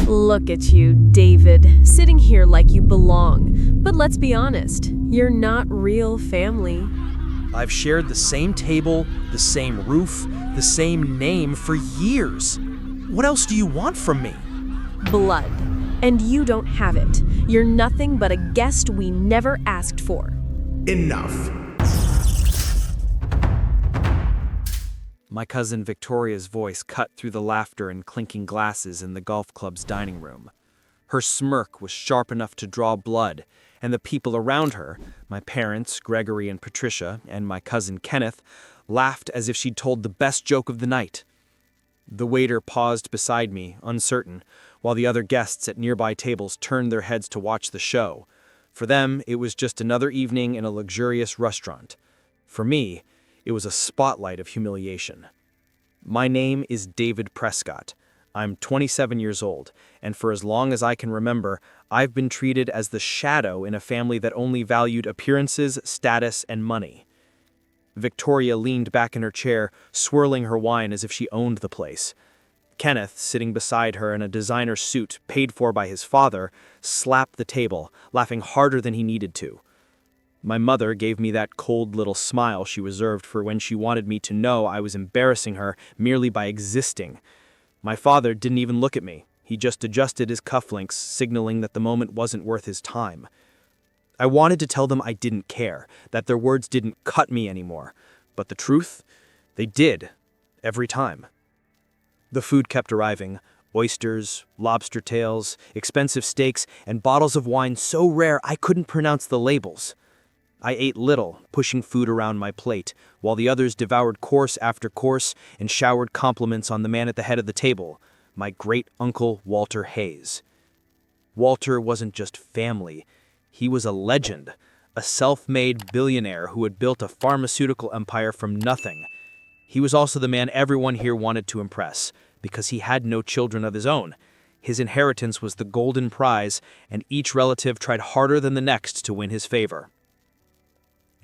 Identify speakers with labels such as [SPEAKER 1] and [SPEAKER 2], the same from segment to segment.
[SPEAKER 1] Look at you, David, sitting here like you belong. But let's be honest, you're not real family.
[SPEAKER 2] I've shared the same table, the same roof, the same name for years. What else do you want from me?
[SPEAKER 1] Blood. And you don't have it. You're nothing but a guest we never asked for.
[SPEAKER 3] Enough.
[SPEAKER 2] My cousin Victoria's voice cut through the laughter and clinking glasses in the golf club's dining room. Her smirk was sharp enough to draw blood, and the people around her, my parents, Gregory and Patricia, and my cousin Kenneth, laughed as if she'd told the best joke of the night. The waiter paused beside me, uncertain, while the other guests at nearby tables turned their heads to watch the show. For them, it was just another evening in a luxurious restaurant. For me, it was a spotlight of humiliation. My name is David Prescott. I'm 27 years old, and for as long as I can remember, I've been treated as the shadow in a family that only valued appearances, status, and money. Victoria leaned back in her chair, swirling her wine as if she owned the place. Kenneth, sitting beside her in a designer suit paid for by his father, slapped the table, laughing harder than he needed to. My mother gave me that cold little smile she reserved for when she wanted me to know I was embarrassing her merely by existing. My father didn't even look at me. He just adjusted his cufflinks, signaling that the moment wasn't worth his time. I wanted to tell them I didn't care, that their words didn't cut me anymore. But the truth? They did. Every time. The food kept arriving. Oysters, lobster tails, expensive steaks, and bottles of wine so rare I couldn't pronounce the labels. I ate little, pushing food around my plate, while the others devoured course after course and showered compliments on the man at the head of the table, my great-uncle Walter Hayes. Walter wasn't just family. He was a legend, a self-made billionaire who had built a pharmaceutical empire from nothing. He was also the man everyone here wanted to impress, because he had no children of his own. His inheritance was the golden prize, and each relative tried harder than the next to win his favor.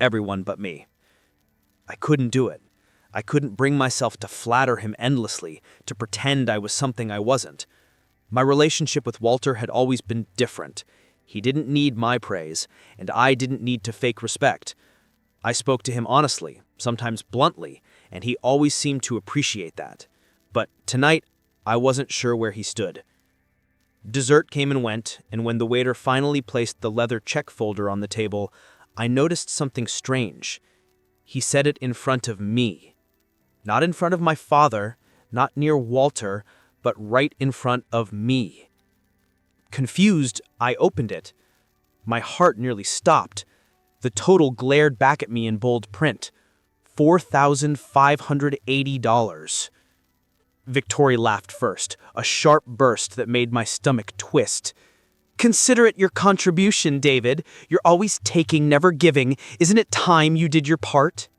[SPEAKER 2] Everyone but me. I couldn't do it. I couldn't bring myself to flatter him endlessly, to pretend I was something I wasn't. My relationship with Walter had always been different. He didn't need my praise, and I didn't need to fake respect. I spoke to him honestly, sometimes bluntly, and he always seemed to appreciate that. But tonight, I wasn't sure where he stood. Dessert came and went, and when the waiter finally placed the leather check folder on the table, I noticed something strange. He said it in front of me. Not in front of my father, not near Walter, but right in front of me. Confused, I opened it. My heart nearly stopped. The total glared back at me in bold print. $4,580. Victoria laughed first, a sharp burst that made my stomach twist. Consider it your contribution, David. You're always taking, never giving. Isn't it time you did your part?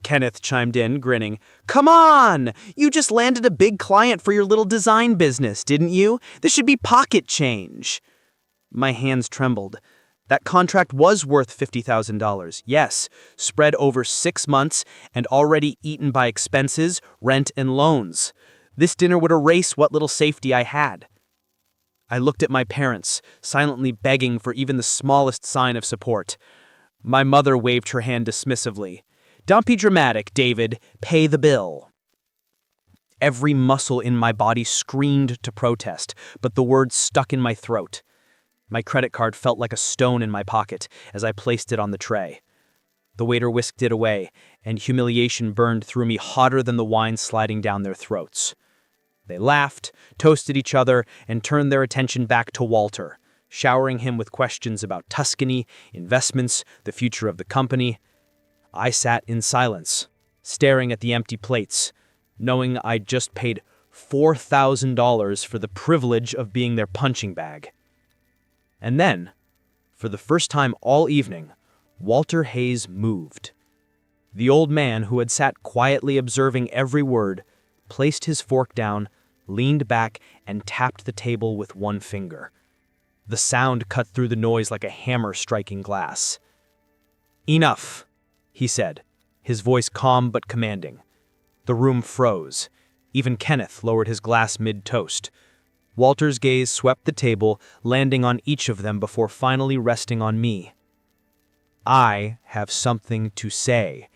[SPEAKER 2] Kenneth chimed in, grinning. Come on! You just landed a big client for your little design business, didn't you? This should be pocket change. My hands trembled. That contract was worth $50,000, yes, spread over 6 months and already eaten by expenses, rent, and loans. This dinner would erase what little safety I had. I looked at my parents, silently begging for even the smallest sign of support. My mother waved her hand dismissively. Don't be dramatic, David. Pay the bill. Every muscle in my body screamed to protest, but the words stuck in my throat. My credit card felt like a stone in my pocket as I placed it on the tray. The waiter whisked it away, and humiliation burned through me hotter than the wine sliding down their throats. They laughed, toasted each other, and turned their attention back to Walter, showering him with questions about Tuscany, investments, the future of the company. I sat in silence, staring at the empty plates, knowing I'd just paid $4,000 for the privilege of being their punching bag. And then, for the first time all evening, Walter Hayes moved. The old man, who had sat quietly observing every word, placed his fork down, leaned back, and tapped the table with one finger. The sound cut through the noise like a hammer striking glass. Enough, he said, his voice calm but commanding. The room froze. Even Kenneth lowered his glass mid-toast. Walter's gaze swept the table, landing on each of them before finally resting on me. I have something to say.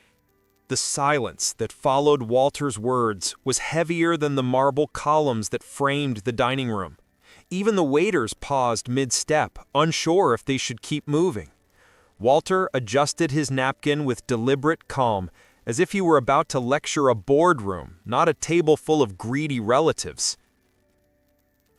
[SPEAKER 3] The silence that followed Walter's words was heavier than the marble columns that framed the dining room. Even the waiters paused mid-step, unsure if they should keep moving. Walter adjusted his napkin with deliberate calm, as if he were about to lecture a boardroom, not a table full of greedy relatives.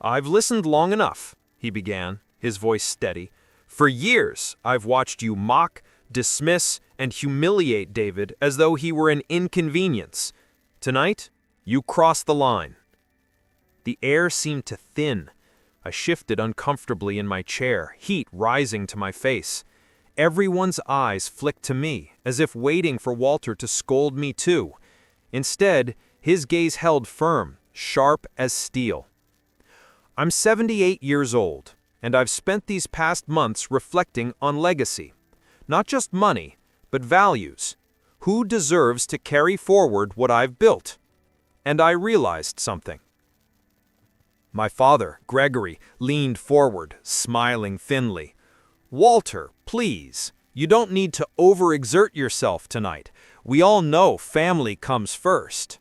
[SPEAKER 3] "I've listened long enough," he began, his voice steady. "For years, I've watched you mock, dismiss, and humiliate David as though he were an inconvenience. Tonight, you cross the line." The air seemed to thin. I shifted uncomfortably in my chair, heat rising to my face. Everyone's eyes flicked to me, as if waiting for Walter to scold me too. Instead, his gaze held firm, sharp as steel. "I'm 78 years old, and I've spent these past months reflecting on legacy. Not just money, but values. Who deserves to carry forward what I've built?" And I realized something. My father, Gregory, leaned forward, smiling thinly. "Walter, please, you don't need to overexert yourself tonight. We all know family comes first."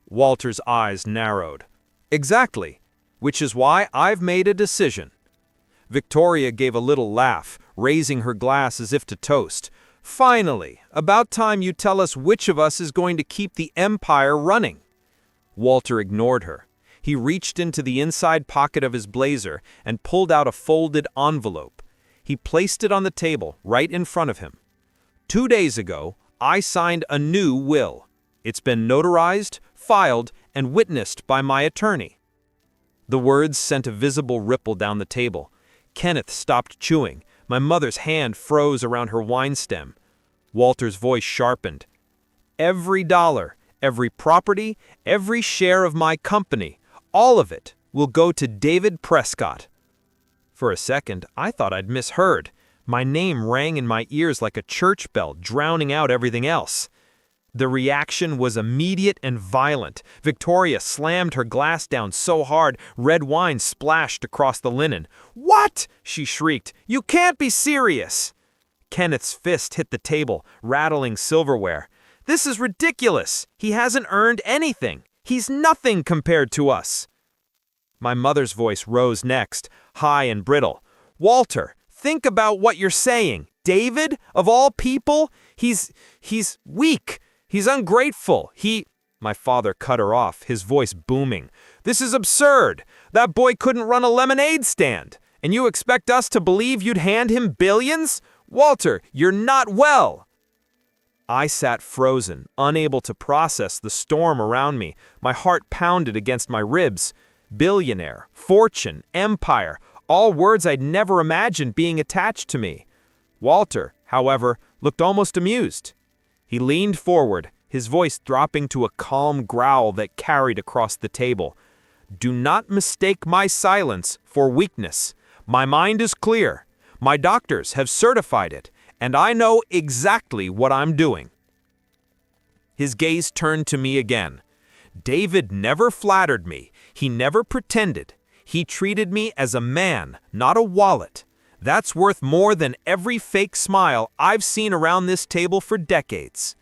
[SPEAKER 3] Walter's eyes narrowed. "Exactly, which is why I've made a decision." Victoria gave a little laugh, raising her glass as if to toast. "Finally, about time you tell us which of us is going to keep the empire running." Walter ignored her. He reached into the inside pocket of his blazer and pulled out a folded envelope. He placed it on the table, right in front of him. "2 days ago, I signed a new will. It's been notarized, filed, and witnessed by my attorney." The words sent a visible ripple down the table. Kenneth stopped chewing. My mother's hand froze around her wine stem. Walter's voice sharpened. "Every dollar, every property, every share of my company, all of it will go to David Prescott." For a second, I thought I'd misheard. My name rang in my ears like a church bell, drowning out everything else. The reaction was immediate and violent. Victoria slammed her glass down so hard, red wine splashed across the linen. "What?" she shrieked. "You can't be serious!" Kenneth's fist hit the table, rattling silverware. "This is ridiculous! He hasn't earned anything! He's nothing compared to us!" My mother's voice rose next, high and brittle. "Walter, think about what you're saying. David, of all people, he's weak. He's ungrateful. My father cut her off, his voice booming. "This is absurd. That boy couldn't run a lemonade stand. And you expect us to believe you'd hand him billions? Walter, you're not well." I sat frozen, unable to process the storm around me. My heart pounded against my ribs. Billionaire, fortune, empire, all words I'd never imagined being attached to me. Walter, however, looked almost amused. He leaned forward, his voice dropping to a calm growl that carried across the table. "Do not mistake my silence for weakness. My mind is clear. My doctors have certified it, and I know exactly what I'm doing." His gaze turned to me again. "David never flattered me. He never pretended. He treated me as a man, not a wallet. That's worth more than every fake smile I've seen around this table for decades."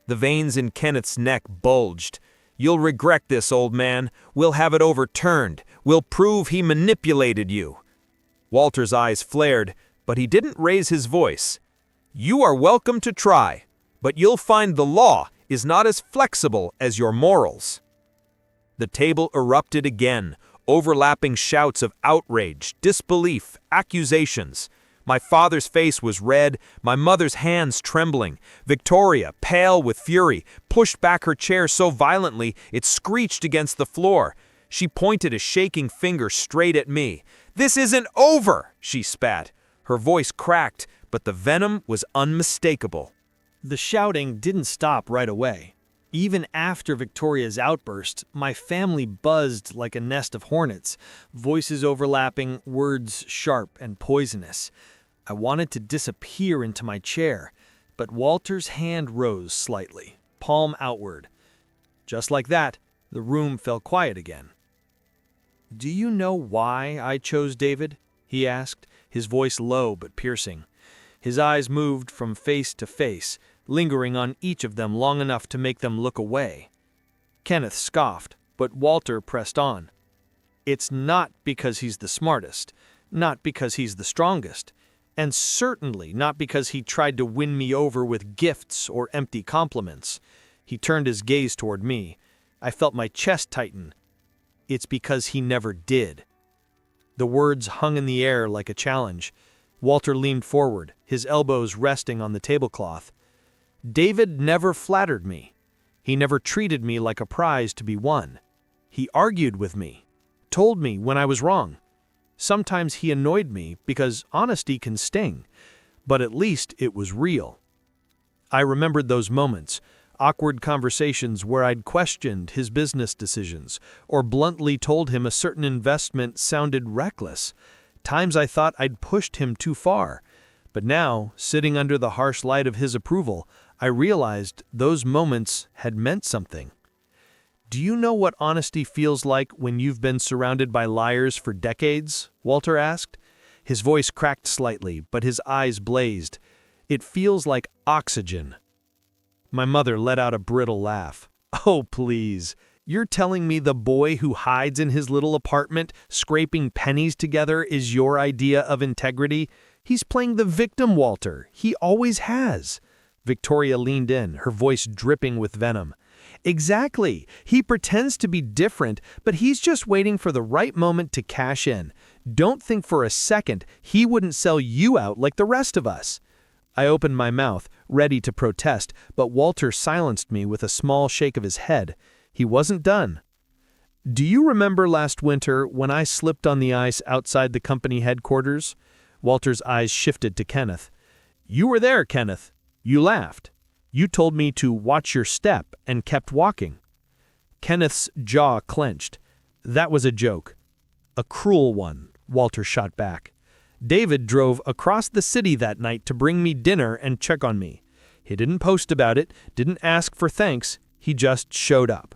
[SPEAKER 3] The veins in Kenneth's neck bulged. "You'll regret this, old man. We'll have it overturned. We'll prove he manipulated you." Walter's eyes flared, but he didn't raise his voice. "You are welcome to try, but you'll find the law is not as flexible as your morals." The table erupted again, overlapping shouts of outrage, disbelief, accusations. My father's face was red, my mother's hands trembling. Victoria, pale with fury, pushed back her chair so violently it screeched against the floor. She pointed a shaking finger straight at me. "This isn't over," she spat. Her voice cracked, but the venom was unmistakable.
[SPEAKER 4] The shouting didn't stop right away. Even after Victoria's outburst, my family buzzed like a nest of hornets, voices overlapping, words sharp and poisonous. I wanted to disappear into my chair, but Walter's hand rose slightly, palm outward. Just like that, the room fell quiet again. "Do you know why I chose David?" he asked, his voice low but piercing. His eyes moved from face to face, lingering on each of them long enough to make them look away. Kenneth scoffed, but Walter pressed on. "It's not because he's the smartest, not because he's the strongest, and certainly not because he tried to win me over with gifts or empty compliments." He turned his gaze toward me. I felt my chest tighten. "It's because he never did." The words hung in the air like a challenge. Walter leaned forward, his elbows resting on the tablecloth. "David never flattered me. He never treated me like a prize to be won. He argued with me, told me when I was wrong. Sometimes he annoyed me because honesty can sting, but at least it was real." I remembered those moments, awkward conversations where I'd questioned his business decisions or bluntly told him a certain investment sounded reckless. Times I thought I'd pushed him too far. But now, sitting under the harsh light of his approval, I realized those moments had meant something. "Do you know what honesty feels like when you've been surrounded by liars for decades?" Walter asked. His voice cracked slightly, but his eyes blazed. "It feels like oxygen." My mother let out a brittle laugh. "Oh, please. You're telling me the boy who hides in his little apartment, scraping pennies together, is your idea of integrity? He's playing the victim, Walter. He always has." Victoria leaned in, her voice dripping with venom. "Exactly. He pretends to be different, but he's just waiting for the right moment to cash in. Don't think for a second he wouldn't sell you out like the rest of us." I opened my mouth, ready to protest, but Walter silenced me with a small shake of his head. He wasn't done. "Do you remember last winter when I slipped on the ice outside the company headquarters?" Walter's eyes shifted to Kenneth. "You were there, Kenneth. You laughed. You told me to watch your step and kept walking." Kenneth's jaw clenched. "That was a joke. A cruel one," Walter shot back. "David drove across the city that night to bring me dinner and check on me. He didn't post about it, didn't ask for thanks, he just showed up."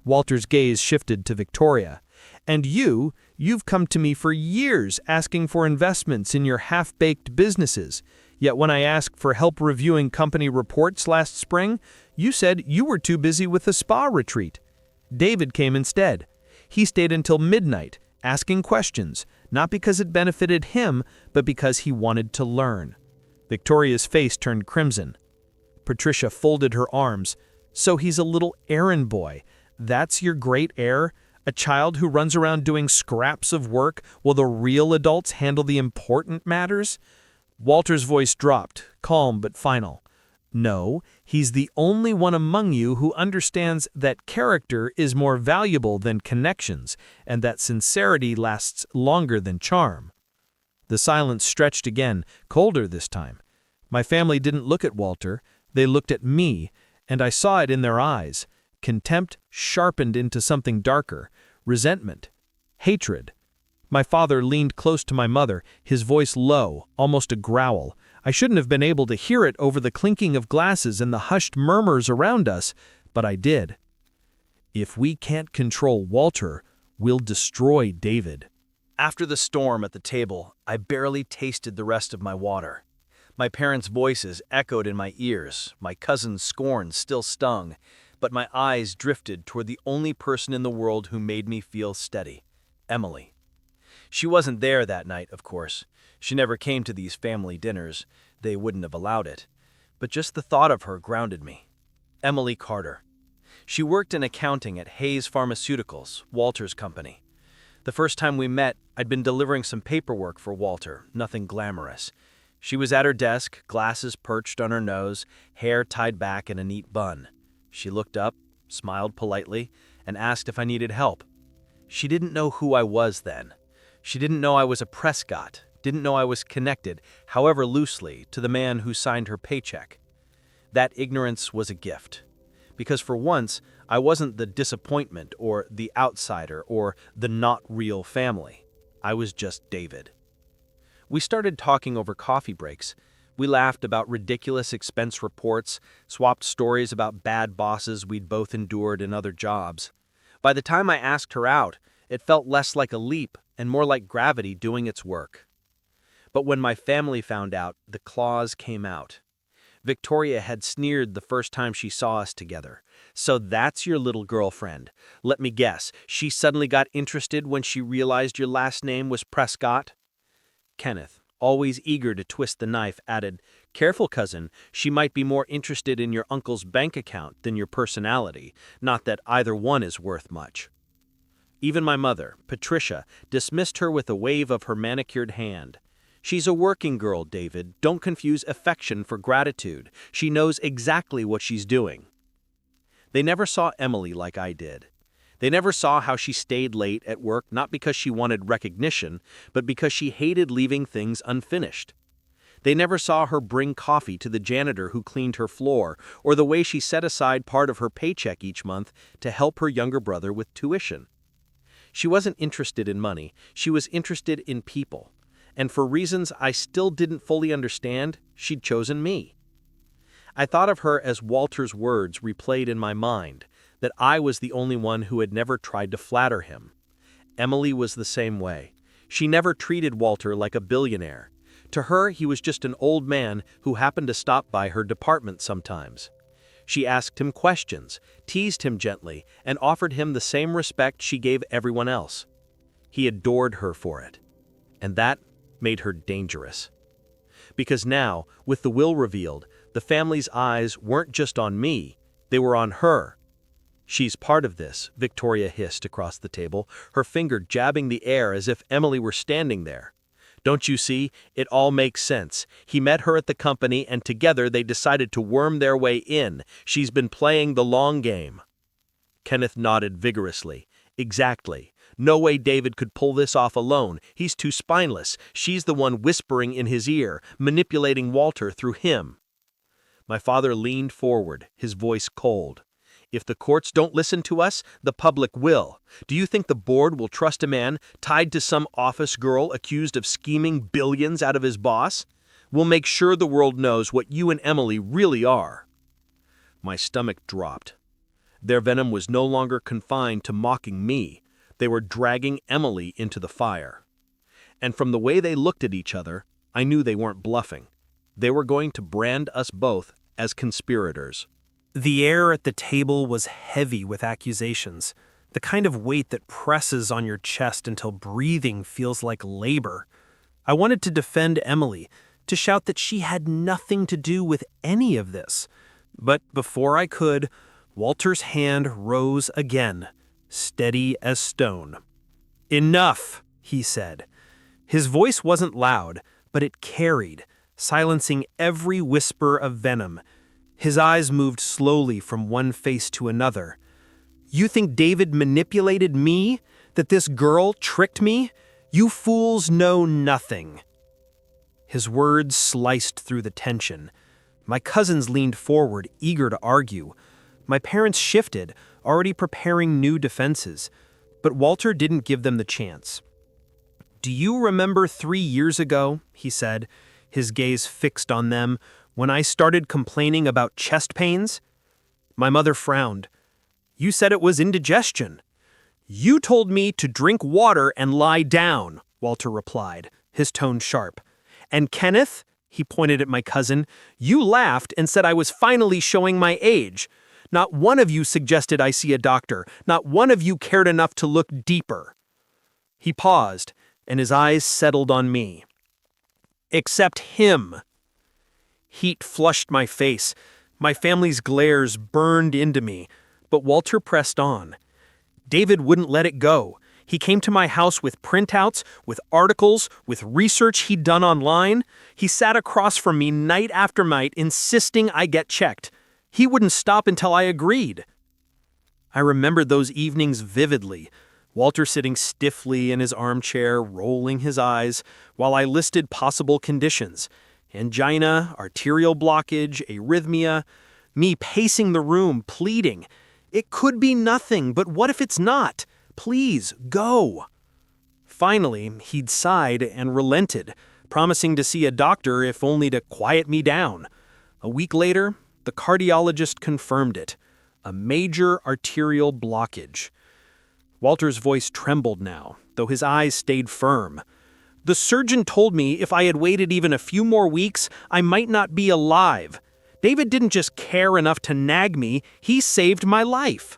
[SPEAKER 4] Walter's gaze shifted to Victoria. "And you've come to me for years asking for investments in your half-baked businesses. Yet when I asked for help reviewing company reports last spring, you said you were too busy with the spa retreat. David came instead. He stayed until midnight, asking questions, not because it benefited him, but because he wanted to learn." Victoria's face turned crimson. Patricia folded her arms. "So he's a little errand boy. That's your great heir? A child who runs around doing scraps of work while the real adults handle the important matters?" Walter's voice dropped, calm but final. "No, he's the only one among you who understands that character is more valuable than connections, and that sincerity lasts longer than charm." The silence stretched again, colder this time. My family didn't look at Walter, they looked at me, and I saw it in their eyes. Contempt sharpened into something darker, resentment, hatred. My father leaned close to my mother, his voice low, almost a growl. I shouldn't have been able to hear it over the clinking of glasses and the hushed murmurs around us, but I did. "If we can't control Walter, we'll destroy David." After the storm at the table, I barely tasted the rest of my water. My parents' voices echoed in my ears, my cousin's scorn still stung, but my eyes drifted toward the only person in the world who made me feel steady, Emily. She wasn't there that night, of course. She never came to these family dinners. They wouldn't have allowed it. But just the thought of her grounded me. Emily Carter. She worked in accounting at Hayes Pharmaceuticals, Walter's company. The first time we met, I'd been delivering some paperwork for Walter, nothing glamorous. She was at her desk, glasses perched on her nose, hair tied back in a neat bun. She looked up, smiled politely, and asked if I needed help. She didn't know who I was then. She didn't know I was a Prescott, didn't know I was connected, however loosely, to the man who signed her paycheck. That ignorance was a gift. Because for once, I wasn't the disappointment or the outsider or the not real family. I was just David. We started talking over coffee breaks. We laughed about ridiculous expense reports, swapped stories about bad bosses we'd both endured in other jobs. By the time I asked her out,
[SPEAKER 5] It felt less like a leap and more like gravity doing its work. But when my family found out, the claws came out. Victoria had sneered the first time she saw us together. "So that's your little girlfriend. Let me guess, she suddenly got interested when she realized your last name was Prescott?" Kenneth, always eager to twist the knife, added, "Careful, cousin, she might be more interested in your uncle's bank account than your personality, not that either one is worth much." Even my mother, Patricia, dismissed her with a wave of her manicured hand. "She's a working girl, David. Don't confuse affection for gratitude. She knows exactly what she's doing." They never saw Emily like I did. They never saw how she stayed late at work not because she wanted recognition, but because she hated leaving things unfinished. They never saw her bring coffee to the janitor who cleaned her floor, or the way she set aside part of her paycheck each month to help her younger brother with tuition. She wasn't interested in money, she was interested in people. And for reasons I still didn't fully understand, she'd chosen me. I thought of her as Walter's words replayed in my mind, that I was the only one who had never tried to flatter him. Emily was the same way. She never treated Walter like a billionaire. To her, he was just an old man who happened to stop by her department sometimes. She asked him questions, teased him gently, and offered him the same respect she gave everyone else. He adored her for it. And that made her dangerous. Because now, with the will revealed, the family's eyes weren't just on me, they were on her. "She's part of this," Victoria hissed across the table, her finger jabbing the air as if Emily were standing there. "Don't you see? It all makes sense. He met her at the company and together they decided to worm their way in. She's been playing the long game." Kenneth nodded vigorously. "Exactly. No way David could pull this off alone. He's too spineless. She's the one whispering in his ear, manipulating Walter through him." My father leaned forward, his voice cold. "If the courts don't listen to us, the public will. Do you think the board will trust a man tied to some office girl accused of scheming billions out of his boss? We'll make sure the world knows what you and Emily really are." My stomach dropped. Their venom was no longer confined to mocking me. They were dragging Emily into the fire. And from the way they looked at each other, I knew they weren't bluffing. They were going to brand us both as conspirators.
[SPEAKER 6] The air at the table was heavy with accusations, the kind of weight that presses on your chest until breathing feels like labor. I wanted to defend Emily, to shout that she had nothing to do with any of this. But before I could, Walter's hand rose again, steady as stone. "Enough," he said. His voice wasn't loud, but it carried, silencing every whisper of venom. His eyes moved slowly from one face to another. "You think David manipulated me? That this girl tricked me? You fools know nothing." His words sliced through the tension. My cousins leaned forward, eager to argue. My parents shifted, already preparing new defenses. But Walter didn't give them the chance. "Do you remember 3 years ago," he said, his gaze fixed on them, "when I started complaining about chest pains?" My mother frowned. "You said it was indigestion." "You told me to drink water and lie down," Walter replied, his tone sharp. "And Kenneth," he pointed at my cousin, "you laughed and said I was finally showing my age. Not one of you suggested I see a doctor. Not one of you cared enough to look deeper." He paused, and his eyes settled on me. "Except him." Heat flushed my face. My family's glares burned into me, but Walter pressed on. "David wouldn't let it go. He came to my house with printouts, with articles, with research he'd done online. He sat across from me night after night, insisting I get checked. He wouldn't stop until I agreed." I remembered those evenings vividly. Walter sitting stiffly in his armchair, rolling his eyes, while I listed possible conditions. Angina, arterial blockage, arrhythmia. Me pacing the room, pleading. "It could be nothing, but what if it's not? Please, go." Finally, he'd sighed and relented, promising to see a doctor if only to quiet me down. A week later, the cardiologist confirmed it. A major arterial blockage. Walter's voice trembled now, though his eyes stayed firm. "The surgeon told me if I had waited even a few more weeks, I might not be alive. David didn't just care enough to nag me, he saved my life."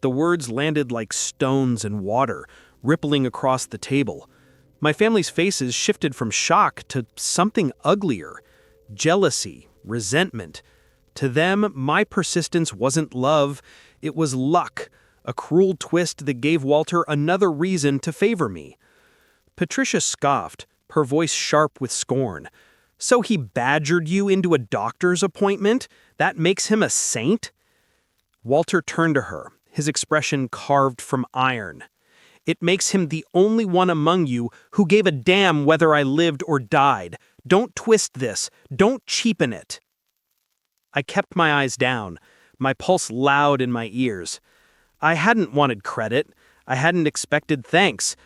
[SPEAKER 6] The words landed like stones in water, rippling across the table. My family's faces shifted from shock to something uglier: jealousy, resentment. To them, my persistence wasn't love, it was luck, a cruel twist that gave Walter another reason to favor me. Patricia scoffed, her voice sharp with scorn. "So he badgered you into a doctor's appointment? That makes him a saint?" Walter turned to her, his expression carved from iron. "It makes him the only one among you who gave a damn whether I lived or died. Don't twist this. Don't cheapen it." I kept my eyes down, my pulse loud in my ears. I hadn't wanted credit. I hadn't expected thanks.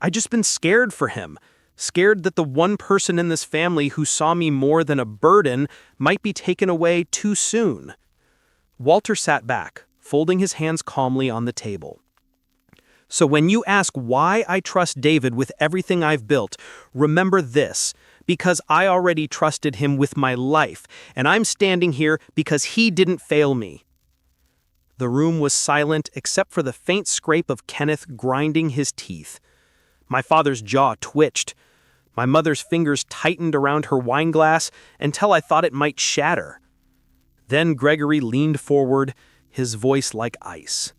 [SPEAKER 6] I'd just been scared for him, scared that the one person in this family who saw me more than a burden might be taken away too soon. Walter sat back, folding his hands calmly on the table. "So when you ask why I trust David with everything I've built, remember this: because I already trusted him with my life, and I'm standing here because he didn't fail me." The room was silent except for the faint scrape of Kenneth grinding his teeth. My father's jaw twitched. My mother's fingers tightened around her wineglass until I thought it might shatter. Then Gregory leaned forward, his voice like ice.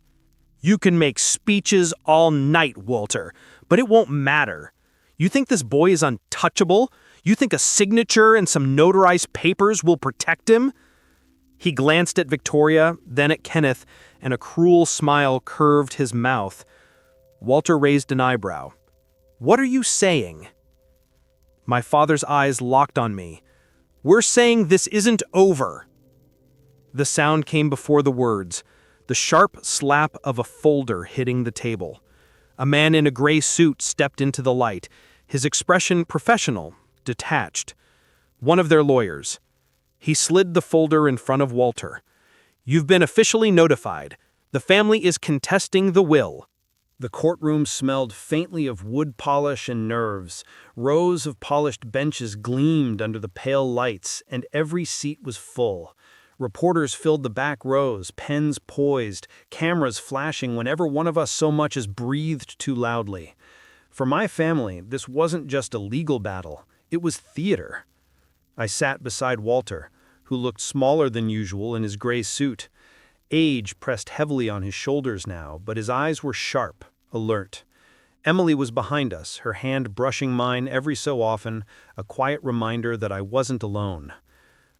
[SPEAKER 6] "You can make speeches all night, Walter, but it won't matter. You think this boy is untouchable? You think a signature and some notarized papers will protect him?" He glanced at Victoria, then at Kenneth, and a cruel smile curved his mouth. Walter raised an eyebrow. "What are you saying?" My father's eyes locked on me. "We're saying this isn't over." The sound came before the words, the sharp slap of a folder hitting the table. A man in a gray suit stepped into the light, his expression professional, detached. One of their lawyers. He slid the folder in front of Walter. "You've been officially notified. The family is contesting the will." The courtroom smelled faintly of wood polish and nerves. Rows of polished benches gleamed under the pale lights, and every seat was full. Reporters filled the back rows, pens poised, cameras flashing whenever one of us so much as breathed too loudly. For my family, this wasn't just a legal battle, it was theater. I sat beside Walter, who looked smaller than usual in his gray suit. Age pressed heavily on his shoulders now, but his eyes were sharp, alert. Emily was behind us, her hand brushing mine every so often, a quiet reminder that I wasn't alone.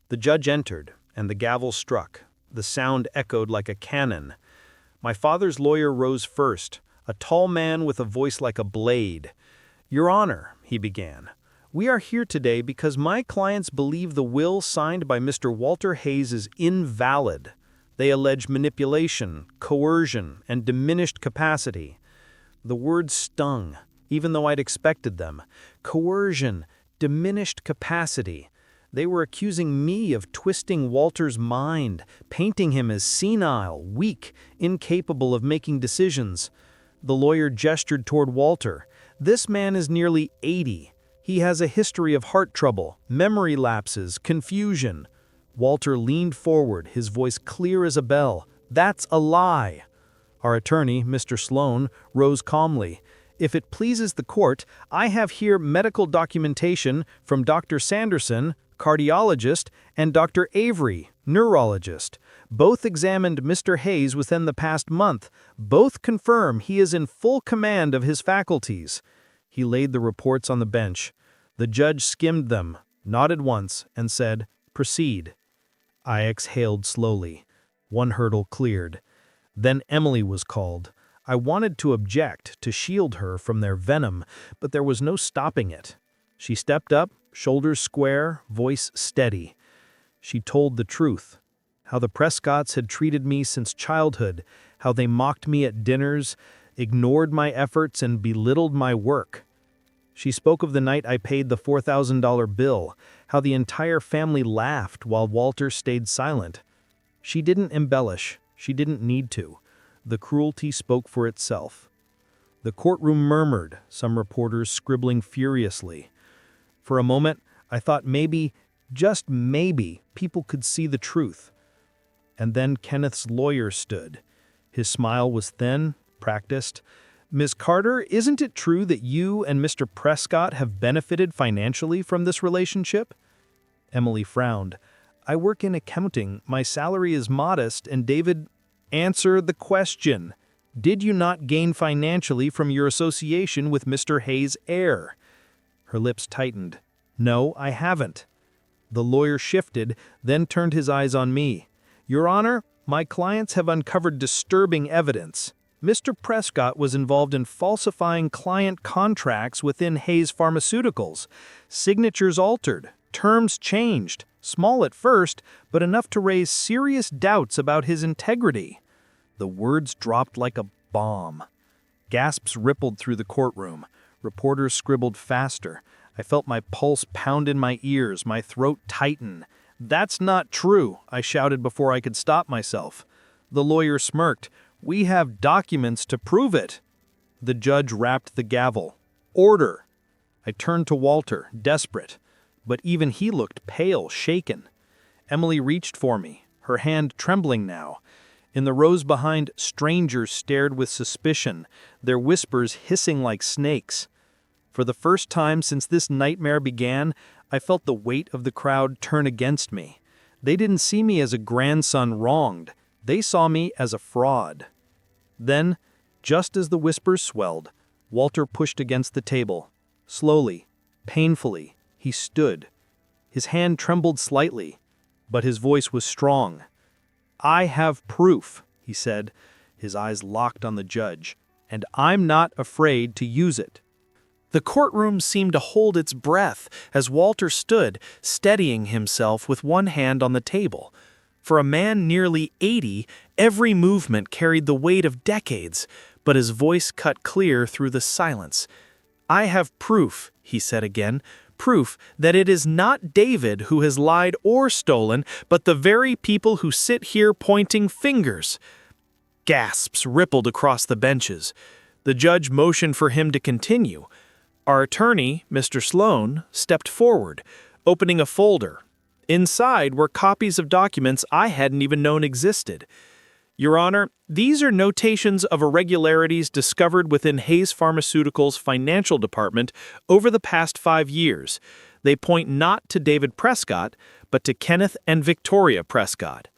[SPEAKER 6] The judge entered, and the gavel struck. The sound echoed like a cannon. My father's lawyer rose first, a tall man with a voice like a blade. "Your Honor," he began, "we are here today because my clients believe the will signed by Mr. Walter Hayes is invalid. They allege manipulation, coercion, and diminished capacity." The words stung, even though I'd expected them. Coercion, diminished capacity. They were accusing me of twisting Walter's mind, painting him as senile, weak, incapable of making decisions. The lawyer gestured toward Walter. "This man is nearly 80. He has a history of heart trouble, memory lapses, confusion." Walter leaned forward, his voice clear as a bell. "That's a lie." Our attorney, Mr. Sloan, rose calmly. "If it pleases the court, I have here medical documentation from Dr. Sanderson, cardiologist, and Dr. Avery, neurologist. Both examined Mr. Hayes within the past month. Both confirm he is in full command of his faculties." He laid the reports on the bench. The judge skimmed them, nodded once, and said, "Proceed." I exhaled slowly. One hurdle cleared. Then Emily was called. I wanted to object, to shield her from their venom, but there was no stopping it. She stepped up, shoulders square, voice steady. She told the truth. How the Prescotts had treated me since childhood, how they mocked me at dinners, ignored my efforts, and belittled my work. She spoke of the night I paid the $4,000 bill, how the entire family laughed while Walter stayed silent. She didn't embellish. She didn't need to.
[SPEAKER 4] The cruelty spoke for itself. The courtroom murmured, some reporters scribbling furiously. For a moment, I thought maybe, just maybe, people could see the truth. And then Kenneth's lawyer stood. His smile was thin, practiced. "Ms. Carter, isn't it true that you and Mr. Prescott have benefited financially from this relationship?" Emily frowned. "I work in accounting. My salary is modest, and David—" "Answer the question. Did you not gain financially from your association with Mr. Hayes' heir?" Her lips tightened. "No, I haven't." The lawyer shifted, then turned his eyes on me. "Your Honor, my clients have uncovered disturbing evidence. Mr. Prescott was involved in falsifying client contracts within Hayes Pharmaceuticals. Signatures altered, terms changed, small at first, but enough to raise serious doubts about his integrity." The words dropped like a bomb. Gasps rippled through the courtroom. Reporters scribbled faster. I felt my pulse pound in my ears, my throat tighten. "That's not true," I shouted before I could stop myself. The lawyer smirked. "We have documents to prove it." The judge rapped the gavel. "Order." I turned to Walter, desperate. But even he looked pale, shaken. Emily reached for me, her hand trembling now. In the rows behind, strangers stared with suspicion, their whispers hissing like snakes. For the first time since this nightmare began, I felt the weight of the crowd turn against me. They didn't see me as a grandson wronged. They saw me as a fraud. Then, just as the whispers swelled, Walter pushed against the table. Slowly, painfully, he stood. His hand trembled slightly, but his voice was strong. "I have proof," he said, his eyes locked on the judge, "and I'm not afraid to use it." The courtroom seemed to hold its breath as Walter stood, steadying himself with one hand on the table. For a man nearly 80, every movement carried the weight of decades, but his voice cut clear through the silence. "I have proof," he said again, "proof that it is not David who has lied or stolen, but the very people who sit here pointing fingers." Gasps rippled across the benches. The judge motioned for him to continue. Our attorney, Mr. Sloan, stepped forward, opening a folder. Inside were copies of documents I hadn't even known existed. "Your Honor, these are notations of irregularities discovered within Hayes Pharmaceuticals' financial department over the past 5 years. They point not to David Prescott, but to Kenneth and Victoria Prescott."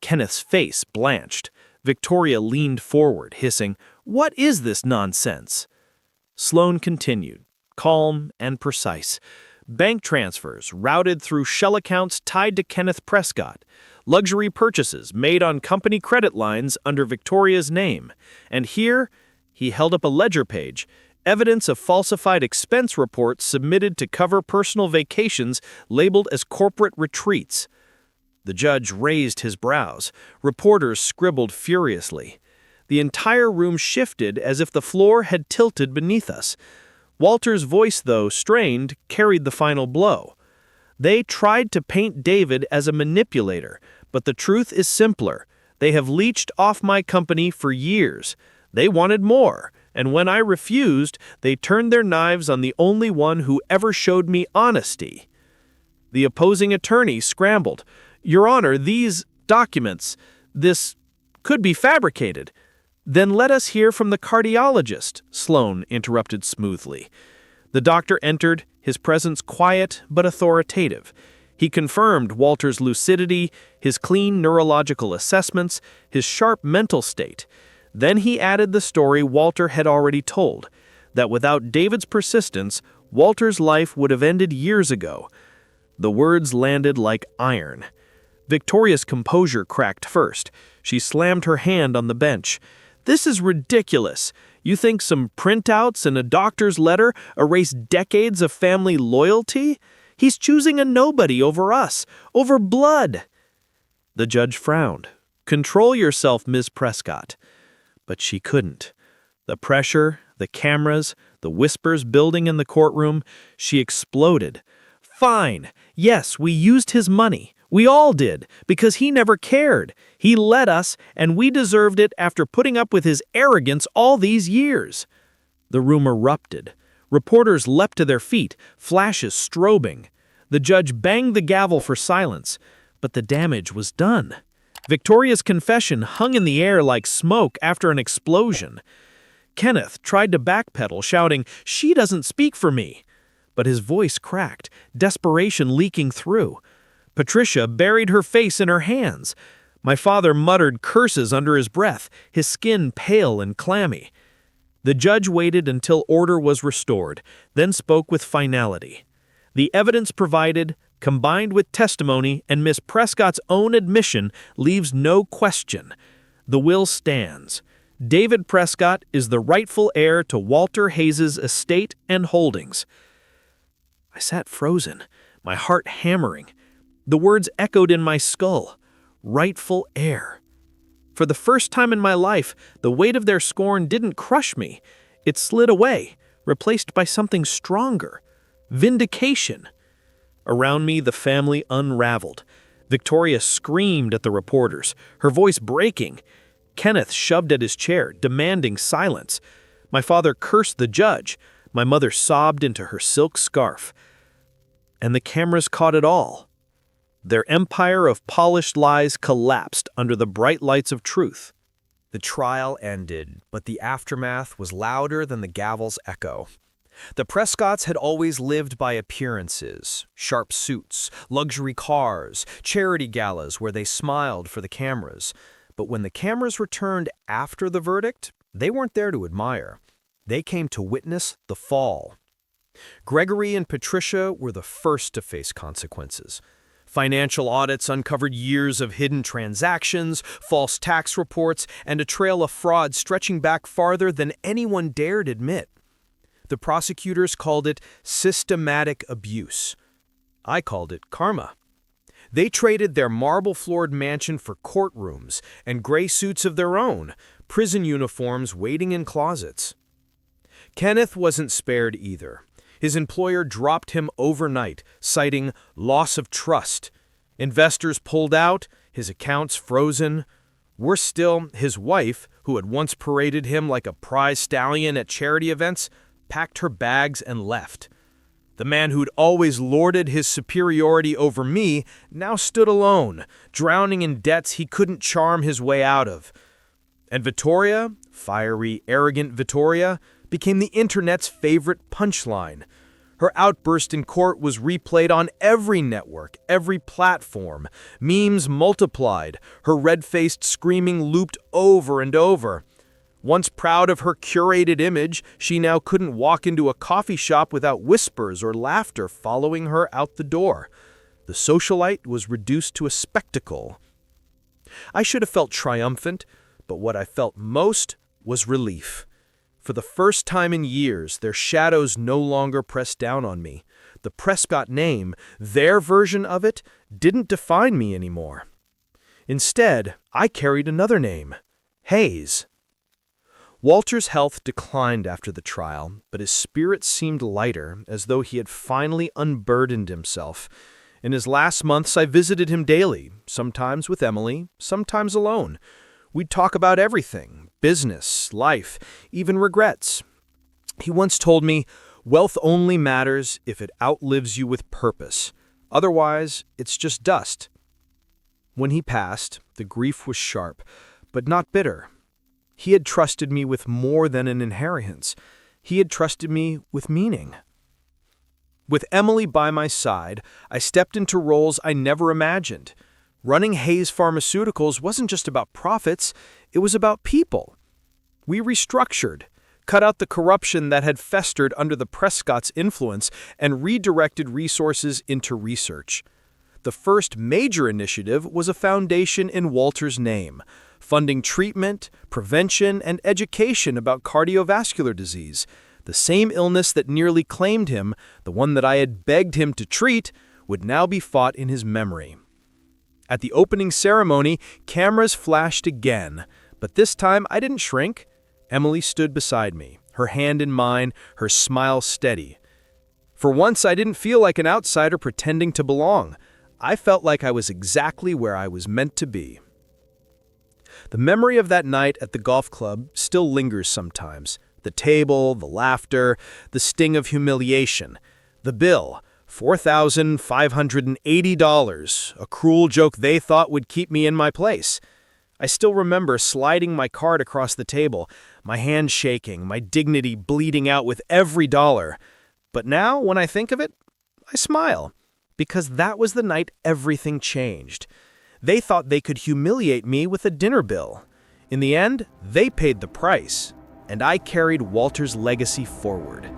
[SPEAKER 4] Kenneth's face blanched. Victoria leaned forward, hissing, "What is this nonsense?" Sloan continued, calm and precise. "Bank transfers routed through shell accounts tied to Kenneth Prescott. Luxury purchases made on company credit lines under Victoria's name. And here," he held up a ledger page, "evidence of falsified expense reports submitted to cover personal vacations labeled as corporate retreats." The judge raised his brows. Reporters scribbled furiously. The entire room shifted as if the floor had tilted beneath us. Walter's voice, though strained, carried the final blow. "They tried to paint David as a manipulator, but the truth is simpler. They have leached off my company for years. They wanted more, and when I refused, they turned their knives on the only one who ever showed me honesty." The opposing attorney scrambled. "Your Honor, these documents, this could be fabricated." "Then let us hear from the cardiologist," Sloan interrupted smoothly. The doctor entered, his presence quiet but authoritative. He confirmed Walter's lucidity, his clean neurological assessments, his sharp mental state. Then he added the story Walter had already told, that without David's persistence, Walter's life would have ended years ago. The words landed like iron. Victoria's composure cracked first. She slammed her hand on the bench. "This is ridiculous. You think some printouts and a doctor's letter erase decades of family loyalty? He's choosing a nobody over us, over blood." The judge frowned. "Control yourself, Ms. Prescott." But she couldn't. The pressure, the cameras, the whispers building in the courtroom, she exploded. "Fine. Yes, we used his money.
[SPEAKER 6] We all did, because he never cared. He let us, and we deserved it after putting up with his arrogance all these years." The room erupted. Reporters leapt to their feet, flashes strobing. The judge banged the gavel for silence, but the damage was done. Victoria's confession hung in the air like smoke after an explosion. Kenneth tried to backpedal, shouting, "She doesn't speak for me." But his voice cracked, desperation leaking through. Patricia buried her face in her hands. My father muttered curses under his breath, his skin pale and clammy. The judge waited until order was restored, then spoke with finality. The evidence provided, combined with testimony and Miss Prescott's own admission, leaves no question. The will stands. David Prescott is the rightful heir to Walter Hayes's estate and holdings. I sat frozen, my heart hammering. The words echoed in my skull. Rightful heir. For the first time in my life, the weight of their scorn didn't crush me. It slid away, replaced by something stronger. Vindication. Around me, the family unraveled. Victoria screamed at the reporters, her voice breaking. Kenneth shoved at his chair, demanding silence. My father cursed the judge. My mother sobbed into her silk scarf. And the cameras caught it all. Their empire of polished lies collapsed under the bright lights of truth.
[SPEAKER 3] The trial ended, but the aftermath was louder than the gavel's echo. The Prescotts had always lived by appearances, sharp suits, luxury cars, charity galas where they smiled for the cameras. But when the cameras returned after the verdict, they weren't there to admire. They came to witness the fall. Gregory and Patricia were the first to face consequences. Financial audits uncovered years of hidden transactions, false tax reports, and a trail of fraud stretching back farther than anyone dared admit. The prosecutors called it systematic abuse. I called it karma. They traded their marble-floored mansion for courtrooms and gray suits of their own, prison uniforms waiting in closets. Kenneth wasn't spared either. His employer dropped him overnight, citing loss of trust. Investors pulled out, his accounts frozen. Worse still, his wife, who had once paraded him like a prize stallion at charity events, packed her bags and left. The man who'd always lorded his superiority over me now stood alone, drowning in debts he couldn't charm his way out of. And Vittoria, fiery, arrogant Vittoria, became the internet's favorite punchline. Her outburst in court was replayed on every network, every platform. Memes multiplied, her red-faced screaming looped over and over. Once proud of her curated image, she now couldn't walk into a coffee shop without whispers or laughter following her out the door. The socialite was reduced to a spectacle. I should have felt triumphant, but what I felt most was relief. For the first time in years, their shadows no longer pressed down on me. The Prescott name, their version of it, didn't define me anymore. Instead, I carried another name, Hayes. Walter's health declined after the trial, but his spirit seemed lighter, as though he had finally unburdened himself. In his last months, I visited him daily, sometimes with Emily, sometimes alone. We'd talk about everything, business, life, even regrets. He once told me, "Wealth only matters if it outlives you with purpose. Otherwise, it's just dust." When he passed, the grief was sharp, but not bitter. He had trusted me with more than an inheritance. He had trusted me with meaning. With Emily by my side, I stepped into roles I never imagined. Running Hayes Pharmaceuticals wasn't just about profits, it was about people. We restructured, cut out the corruption that had festered under the Prescott's influence, and redirected resources into research. The first major initiative was a foundation in Walter's name, funding treatment, prevention, and education about cardiovascular disease. The same illness that nearly claimed him, the one that I had begged him to treat, would now be fought in his memory. At the opening ceremony, cameras flashed again, but this time I didn't shrink. Emily stood beside me, her hand in mine, her smile steady. For once, I didn't feel like an outsider pretending to belong.
[SPEAKER 5] I felt like I was exactly where I was meant to be. The memory of that night at the golf club still lingers sometimes. The table, the laughter, the sting of humiliation. The bill, $4,580, a cruel joke they thought would keep me in my place. I still remember sliding my card across the table, my hand shaking, my dignity bleeding out with every dollar. But now, when I think of it, I smile, because that was the night everything changed. They thought they could humiliate me with a dinner bill. In the end, they paid the price, and I carried Walter's legacy forward.